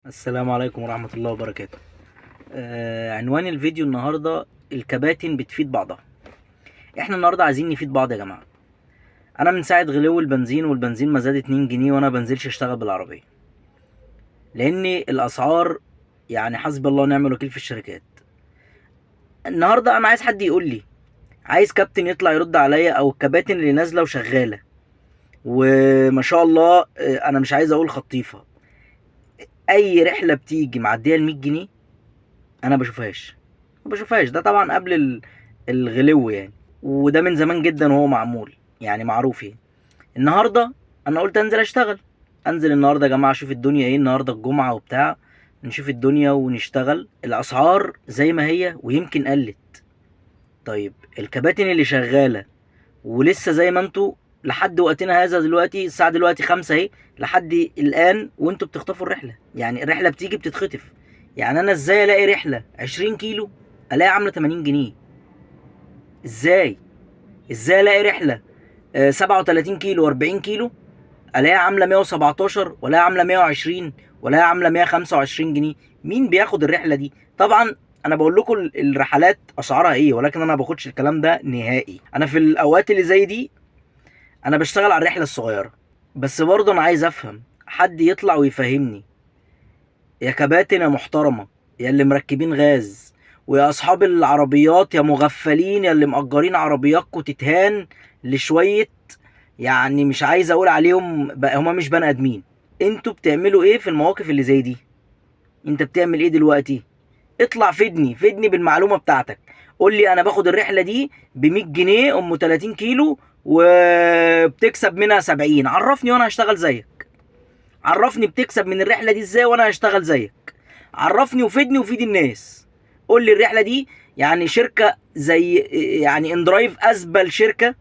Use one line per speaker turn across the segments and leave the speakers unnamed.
السلام عليكم ورحمة الله وبركاته. عنوان الفيديو النهاردة: الكباتن بتفيد بعضها. احنا النهاردة عايزين نفيد بعض يا جماعة. انا من ساعة غلو البنزين والبنزين ما زاد 2 جنيه وانا بنزلش اشتغل بالعربية، لان الاسعار يعني حسبي الله ونعم الوكيل في الشركات. النهاردة انا عايز حد يقول لي، عايز كابتن يطلع يرد عليا، او الكباتن اللي نازلة وشغالة وما شاء الله. انا مش عايز اقول خطيفة، اي رحلة بتيجي معدية ال100 جنيه انا ما بشوفهاش. ده طبعا قبل الغلو يعني، وده من زمان جدا وهو معمول يعني معروف يعني. النهارده انا قلت انزل اشتغل، انزل النهارده يا جماعه اشوف الدنيا ايه، النهارده الجمعه وبتاع، نشوف الدنيا ونشتغل. الاسعار زي ما هي ويمكن قلت. طيب الكباتن اللي شغاله ولسه زي ما انتوا لحد وقتنا هذا، دلوقتي الساعه دلوقتي 5 اهي، لحد الان وانتوا بتخطفوا الرحله. يعني الرحله بتيجي بتتخطف. يعني انا ازاي الاقي رحله 20 كيلو الاقي عامله 80 جنيه؟ ازاي الاقي رحله 37 كيلو و40 كيلو الاقيها عامله 117 ولا عامله 120 ولا عامله 125 جنيه؟ مين بياخد الرحله دي؟ طبعا انا بقول لكم الرحلات اسعارها ايه، ولكن انا ما باخدش الكلام ده نهائي. انا في الاوقات اللي زي دي انا بشتغل على الرحله الصغيره. بس برضه انا عايز افهم، حد يطلع ويفهمني. يا كباتن يا محترمه، يا اللي مركبين غاز، ويا اصحاب العربيات، يا مغفلين، يا اللي مأجرين عربياتكم تتهان لشويه، يعني مش عايز اقول عليهم هما مش بني ادمين. انتوا بتعملوا ايه في المواقف اللي زي دي؟ انت بتعمل ايه دلوقتي؟ اطلع فدني بالمعلومه بتاعتك. قول لي انا باخد الرحله دي ب 100 جنيه ام 30 كيلو وبتكسب منها 70. عرفني وانا هشتغل زيك. عرفني بتكسب من الرحله دي ازاي وانا هشتغل زيك. عرفني وفيدني وفيد الناس. قول لي الرحله دي يعني شركه زي يعني اندرايف، ازبل شركه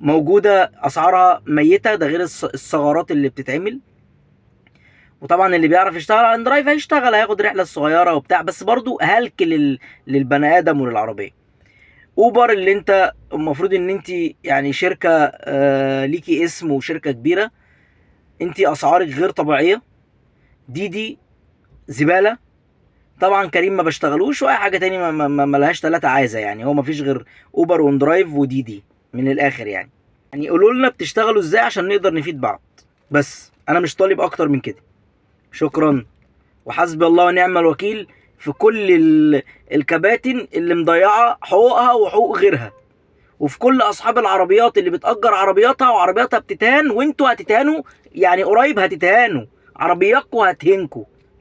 موجوده، اسعارها ميته، ده غير الثغرات اللي بتتعمل. وطبعا اللي بيعرف يشتغل على اندرايف هيشتغل، هياخد رحله صغيره وبتاع، بس برضو هلك للبني ادم وللعربيه. اوبر اللي انت المفروض ان انت يعني شركه ليكي اسم وشركه كبيره، انت اسعارك غير طبيعيه. دي زباله. طبعا كريم ما بشتغلوش، واي حاجه تاني ما لهاش ثلاثه عايزه يعني. هو ما فيش غير اوبر واندرايف ودي من الاخر يعني. يعني قولوا لنا بتشتغلوا ازاي عشان نقدر نفيد بعض. بس انا مش طالب اكتر من كده. شكرا. وحسبي الله ونعم الوكيل في كل الكباتن اللي مضيعه حقوقها وحقوق غيرها، وفي كل اصحاب العربيات اللي بتأجر عربياتها وعربياتها بتتهان، وانتوا هتتهانوا يعني قريب، هتتهانوا عربياتكم هتهنكوا.